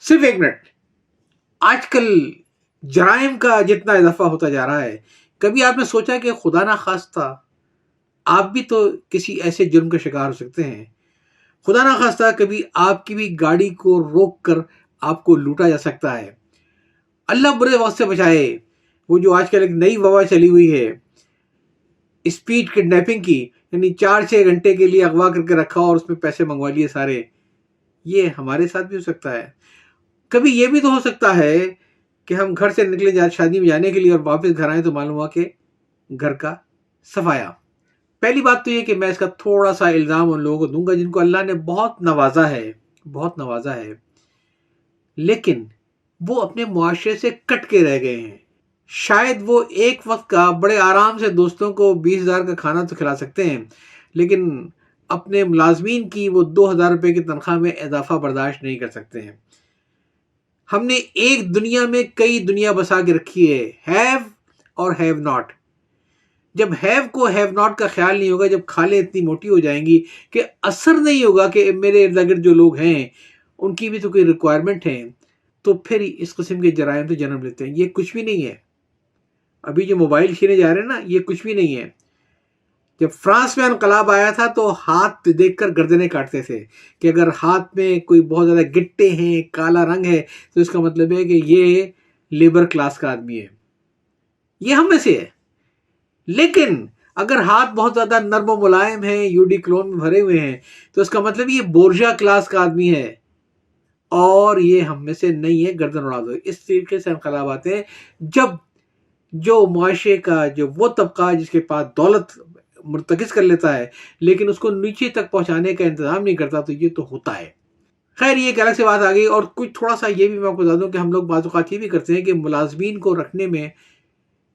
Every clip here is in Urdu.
صرف ایک منٹ. آج کل جرائم کا جتنا اضافہ ہوتا جا رہا ہے، کبھی آپ نے سوچا کہ خدا نہ خواستہ آپ بھی تو کسی ایسے جرم کا شکار ہو سکتے ہیں؟ خدا نہ خواستہ کبھی آپ کی بھی گاڑی کو روک کر آپ کو لوٹا جا سکتا ہے. اللہ برے وقت سے بچائے. وہ جو آج کل ایک نئی وبا چلی ہوئی ہے اسپیڈ کڈنیپنگ کی، یعنی 4-6 گھنٹے کے لیے اغوا کر کے رکھا اور اس میں پیسے منگوا لیے سارے. یہ ہمارے ساتھ بھی ہو سکتا ہے. کبھی یہ بھی تو ہو سکتا ہے کہ ہم گھر سے نکلے شادی میں جانے کے لیے اور واپس گھر آئیں تو معلوم ہوا کہ گھر کا صفایا. پہلی بات تو یہ کہ میں اس کا تھوڑا سا الزام ان لوگوں کو دوں گا جن کو اللہ نے بہت نوازا ہے، بہت نوازا ہے، لیکن وہ اپنے معاشرے سے کٹ کے رہ گئے ہیں. شاید وہ ایک وقت کا بڑے آرام سے دوستوں کو 20,000 کا کھانا تو کھلا سکتے ہیں، لیکن اپنے ملازمین کی وہ 2,000 روپے کی تنخواہ میں اضافہ برداشت نہیں کر سکتے ہیں. ہم نے ایک دنیا میں کئی دنیا بسا کے رکھی ہے، ہیو اور ہیو ناٹ. جب ہیو کو ہیو ناٹ کا خیال نہیں ہوگا، جب کھالیں اتنی موٹی ہو جائیں گی کہ اثر نہیں ہوگا کہ میرے ارد گرد جو لوگ ہیں ان کی بھی تو کوئی ریکوائرمنٹ ہے، تو پھر اس قسم کے جرائم تو جنم لیتے ہیں. یہ کچھ بھی نہیں ہے. ابھی جو موبائل چھینے جا رہے ہیں نا، یہ کچھ بھی نہیں ہے. جب فرانس میں انقلاب آیا تھا تو ہاتھ دیکھ کر گردنیں کاٹتے تھے کہ اگر ہاتھ میں کوئی بہت زیادہ گٹے ہیں، کالا رنگ ہے، تو اس کا مطلب ہے کہ یہ لیبر کلاس کا آدمی ہے، یہ ہم میں سے ہے. لیکن اگر ہاتھ بہت زیادہ نرم و ملائم ہیں، یوڈی کلون میں بھرے ہوئے ہیں، تو اس کا مطلب یہ بورژا کلاس کا آدمی ہے، اور یہ ہم میں سے نہیں ہے. گردن اڑا دو. اس طریقے سے انقلاب آتے ہیں جب جو معاشرے کا جو وہ طبقہ جس کے پاس دولت مرتکز کر لیتا ہے لیکن اس کو نیچے تک پہنچانے کا انتظام نہیں کرتا، تو یہ تو ہوتا ہے. خیر، یہ ایک الگ سے بات آ گئی. اور کچھ تھوڑا سا یہ بھی میں آپ کو بتا دوں کہ ہم لوگ بعض اوقات یہ بھی کرتے ہیں کہ ملازمین کو رکھنے میں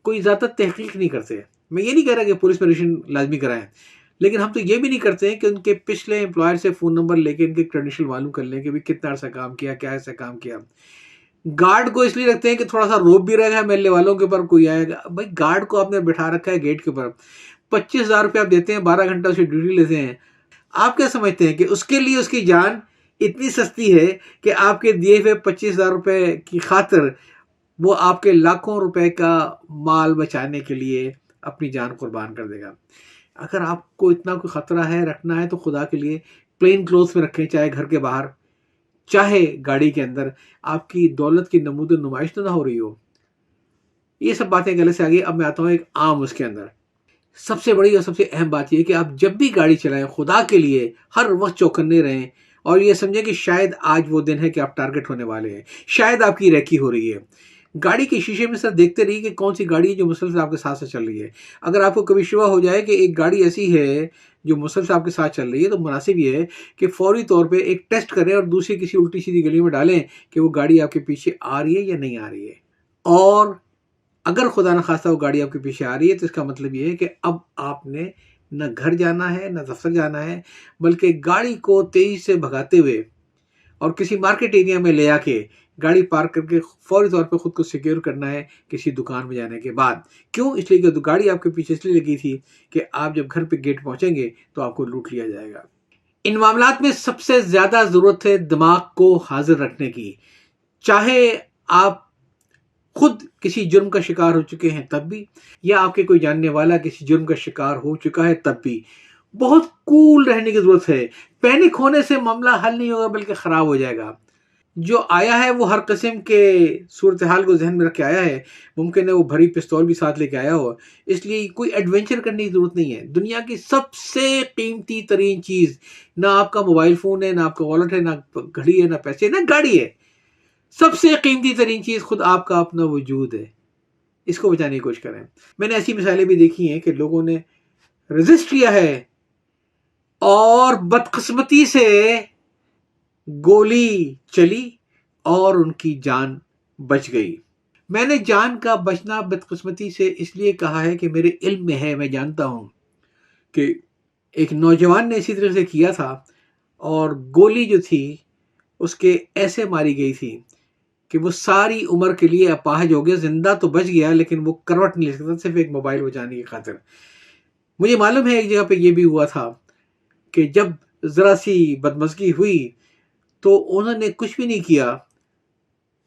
کوئی زیادہ تحقیق نہیں کرتے. میں یہ نہیں کہہ رہا کہ پولیس میں رجسٹریشن لازمی کرائیں، لیکن ہم تو یہ بھی نہیں کرتے ہیں کہ ان کے پچھلے امپلائر سے فون نمبر لے کے ان کے کریڈینشیل معلوم کر لیں کہ کتنا عرصہ کام کیا، کیا ایسا کام کیا. گارڈ کو اس لیے رکھتے ہیں کہ تھوڑا سا روپ بھی رہے گا محلے والوں کے اوپر، کوئی آئے گا. بھائی گارڈ کو آپ نے بٹھا رکھا ہے گیٹ کے اوپر، 25,000 روپے آپ دیتے ہیں، 12 گھنٹہ اسے ڈیوٹی لیتے ہیں. آپ کیا سمجھتے ہیں کہ اس کے لیے اس کی جان اتنی سستی ہے کہ آپ کے دیے ہوئے 25,000 روپے کی خاطر وہ آپ کے لاکھوں روپے کا مال بچانے کے لیے اپنی جان قربان کر دے گا؟ اگر آپ کو اتنا کوئی خطرہ ہے، رکھنا ہے، تو خدا کے لیے پلین کلوتھ میں رکھیں، چاہے گھر کے باہر چاہے گاڑی کے اندر. آپ کی دولت کی نمود و نمائش تو نہ ہو رہی ہو. یہ سب باتیں گلے سے آگئی. اب میں آتا ہوں ایک عام اس کے اندر. سب سے بڑی اور سب سے اہم بات یہ ہے کہ آپ جب بھی گاڑی چلائیں خدا کے لیے ہر وقت چوکنے رہیں اور یہ سمجھیں کہ شاید آج وہ دن ہے کہ آپ ٹارگٹ ہونے والے ہیں، شاید آپ کی ریکی ہو رہی ہے. گاڑی کے شیشے میں سر دیکھتے رہیے کہ کون سی گاڑی ہے جو مسلسل آپ کے ساتھ سے چل رہی ہے. اگر آپ کو کبھی شبہ ہو جائے کہ ایک گاڑی ایسی ہے جو مسلسل آپ کے ساتھ چل رہی ہے، تو مناسب یہ ہے کہ فوری طور پہ ایک ٹیسٹ کریں اور دوسری کسی الٹی سیدھی گلی میں ڈالیں کہ وہ گاڑی آپ کے پیچھے آ رہی ہے یا نہیں آ رہی ہے. اور اگر خدا نخواستہ وہ گاڑی آپ کے پیچھے آ رہی ہے تو اس کا مطلب یہ ہے کہ اب آپ نے نہ گھر جانا ہے نہ دفتر جانا ہے، بلکہ گاڑی کو تیزی سے بھگاتے ہوئے اور کسی مارکیٹ ایریا میں لے آ کے گاڑی پارک کر کے فوری طور پہ خود کو سیکیور کرنا ہے کسی دکان میں جانے کے بعد. کیوں؟ اس لیے کہ گاڑی آپ کے پیچھے اس لیے لگی تھی کہ آپ جب گھر پہ گیٹ پہنچیں گے تو آپ کو لوٹ لیا جائے گا. ان معاملات میں سب سے زیادہ ضرورت ہے دماغ کو حاضر رکھنے کی. چاہے آپ خود کسی جرم کا شکار ہو چکے ہیں تب بھی، یا آپ کے کوئی جاننے والا کسی جرم کا شکار ہو چکا ہے تب بھی، بہت کول رہنے کی ضرورت ہے. پینک ہونے سے معاملہ حل نہیں ہوگا بلکہ خراب ہو جائے گا. جو آیا ہے وہ ہر قسم کے صورتحال کو ذہن میں رکھ کے آیا ہے. ممکن ہے وہ بھری پستول بھی ساتھ لے کے آیا ہو. اس لیے کوئی ایڈونچر کرنے کی ضرورت نہیں ہے. دنیا کی سب سے قیمتی ترین چیز نہ آپ کا موبائل فون ہے، نہ آپ کا والٹ ہے، نہ گھڑی ہے، نہ پیسے، نہ گاڑی ہے. سب سے قیمتی ترین چیز خود آپ کا اپنا وجود ہے. اس کو بچانے کی کوشش کریں. میں نے ایسی مثالیں بھی دیکھی ہیں کہ لوگوں نے رزسٹ کیا ہے اور بدقسمتی سے گولی چلی اور ان کی جان بچ گئی. میں نے جان کا بچنا بدقسمتی سے اس لیے کہا ہے کہ میرے علم میں ہے، میں جانتا ہوں کہ ایک نوجوان نے اسی طرح سے کیا تھا اور گولی جو تھی اس کے ایسے ماری گئی تھی کہ وہ ساری عمر کے لیے اپاہج ہو گیا. زندہ تو بچ گیا لیکن وہ کروٹ نہیں لے سکتا صرف ایک موبائل بچانے کی خاطر. مجھے معلوم ہے ایک جگہ پہ یہ بھی ہوا تھا کہ جب ذرا سی بدمزگی ہوئی تو انہوں نے کچھ بھی نہیں کیا،